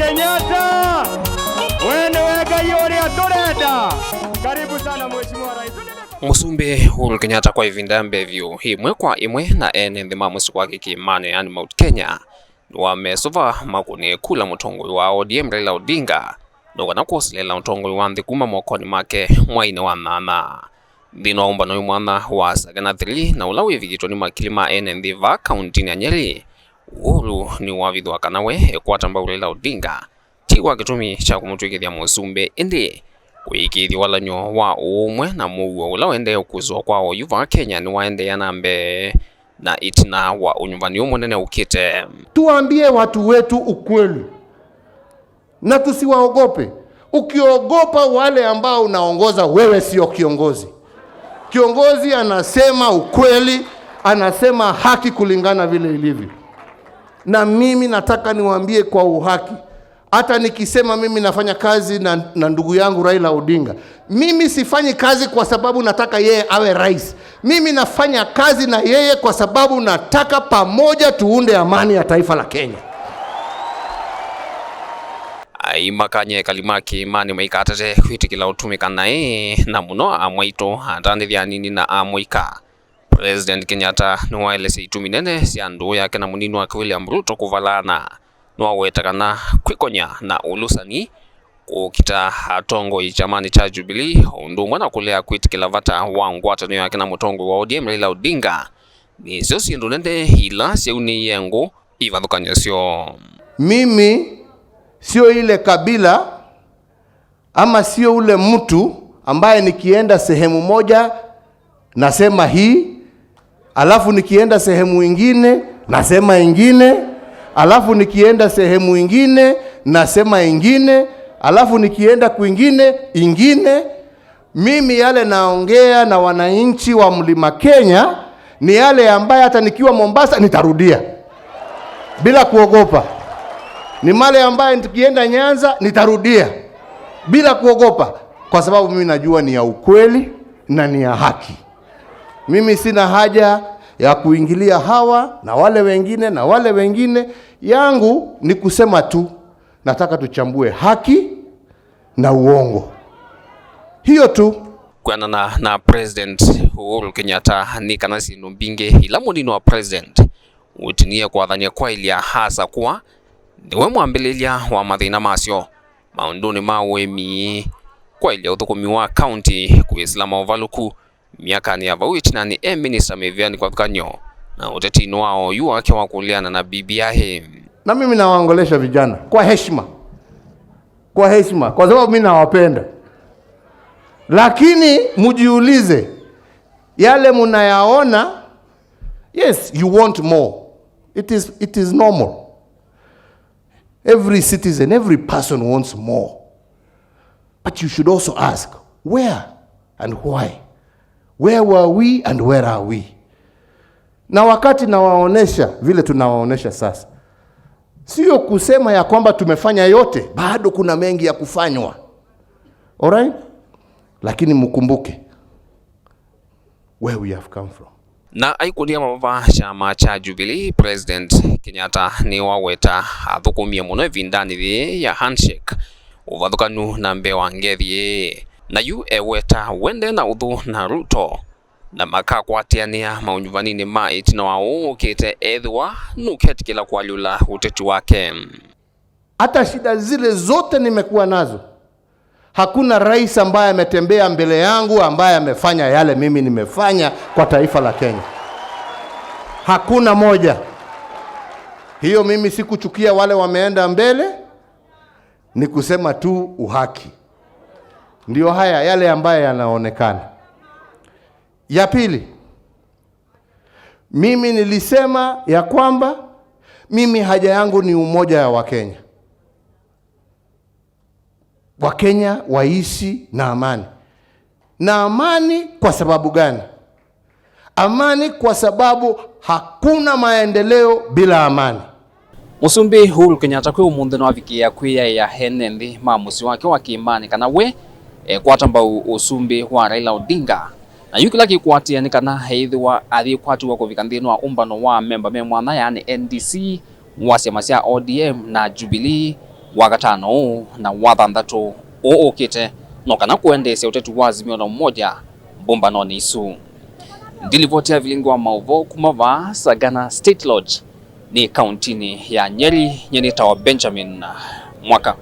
Kenyatta, wene wega yori atorenda. Karibu sana Mheshimiwa Rais. Musumbi Uhuru Kenyatta kwa ivinda mbevyu imwe kwa imwe na ene nthima musi kwa kikimane yani Mount Kenya wamesova makuni kula mutongoi wa ODM Raila Odinga nogana kusilela mutongoi wa nthi kuma mokoni make mwaine wa mama thino Umbano mwana wa Sagana 3 na ula wivigitwo ni makili ma ene nthiva kaunti ya Nyeri. Uhuru ni wavithwa kanawe ekwatamba Raila Odinga tigwa gitumi cha kumutwikithia Musumbi indi wikithia walanyo wa umwe na muo ula wende ukuzwa kwao yuva Kenya ni waende ya nambe na itina wa unyumbani umunene ukite. Tuambie watu wetu ukweli na tusiwaogope. Ukiogopa wale ambao unaongoza, wewe sio kiongozi. Kiongozi anasema ukweli, anasema haki kulingana vile ilivyo. Na mimi nataka niwaambie kwa uhaki, hata nikisema mimi nafanya kazi na ndugu yangu Raila Odinga, mimi sifanyi kazi kwa sababu nataka yeye awe rais. Mimi nafanya kazi na yeye kwa sababu nataka pamoja tuunde amani ya taifa la Kenya. Imakanye kalimaki mani maikatate kwitikila utumika nae na muno amwaito atandithia nini na amwika. President Kenyatta nuwaelese itumi nene siandu yake na muninu wa William Ruto kuvalana nuwawetakana kwikonya na ulusani kukita atongo ichamani cha Jubilee undumwa na kulea kwitikila vata wangwatano yake na mutongo wa ODM Raila Odinga ni sio sindu nende ila siauni yengu ivathukanya sio. Mimi sio ile kabila ama sio ule mtu ambaye nikienda sehemu moja nasema hii, alafu nikienda sehemu ingine nasema ingine, alafu nikienda sehemu ingine nasema ingine, alafu nikienda kwingine ingine. Mimi yale naongea na wananchi wa Mlima Kenya ni yale ambaye hata nikiwa Mombasa nitarudia bila kuogopa. Ni male ambaye nikienda Nyanza nitarudia bila kuogopa, kwa sababu mimi najua ni ya ukweli na ni ya haki. Mimi sina haja ya kuingilia hawa na wale wengine na wale wengine. Yangu ni kusema tu nataka tuchambue haki na uongo, hiyo tu. Kwanana na President Uhuru Kenyatta ni kanasi numbinge ila munino wa President utinia kwa dhania kwa ilia hasa kuwa niwe mwambililia wa mathina masyo maunduni mawemi kwa ilia uthukumi wa county kuislama uvaluku miaka ni avawiti na ni minister meviani kwa vikanyo na utetino wao yu wake wakuliana na bibi yahe. Na mimi nawaongolesha vijana kwa heshima, kwa sababu mimi nawapenda. Lakini mujiulize yale munayaona, yes, you want more. It is normal. Every citizen, every person wants more. But you should also ask, where and why? Where were we and where are we? Na wakati nawaonesha vile tunawaonesha sasa, sio kusema ya kwamba tumefanya yote, bado kuna mengi ya kufanywa. Alright? Lakini mkumbuke where we have come from. Na aikulia mababa chama cha Jubilee, President Kenyatta ni waweta athukumia muno vindani vi ya handshake uvathukanu na mbewa ngethi na yu eweta wende na uthu na Ruto na makakwatiania maunyuvanini ma itina wao ukite ethwa nuketikila kwalula uteti wake. Hata shida zile zote nimekuwa nazo, hakuna rais ambaye ametembea mbele yangu ambaye amefanya yale mimi nimefanya kwa taifa la Kenya. Hakuna moja. Hiyo mimi sikuchukia wale wameenda mbele, ni kusema tu uhaki. Ndio haya yale ambaye yanaonekana. Ya pili, mimi nilisema ya kwamba mimi haja yangu ni umoja ya Wakenya. Wakenya waishi na amani. Na amani kwa sababu gani? Amani kwa sababu hakuna maendeleo bila amani. Musumbi Uhuru Kenyatta kwe umunthi no avikia kwiya ya henenthi mamusi wake wa kiimani kana we kwatamba usumbi wa Raila Odinga na yukila kikwatia ni kana heithwa athi kwatu wa kuvikanthino wa Umbano wa memba me mwana yani NDC wa chama cha ODM na Jubilee wagatano na wathanthatu ukite no kana kuendesya uteti wa Azimio la Umoja Umbano nisu. Ndilivotia vilingo wa mauvo kumava Sagana State Lodge ni kauntini ya Nyeri nyenita wa Benjamin mwaka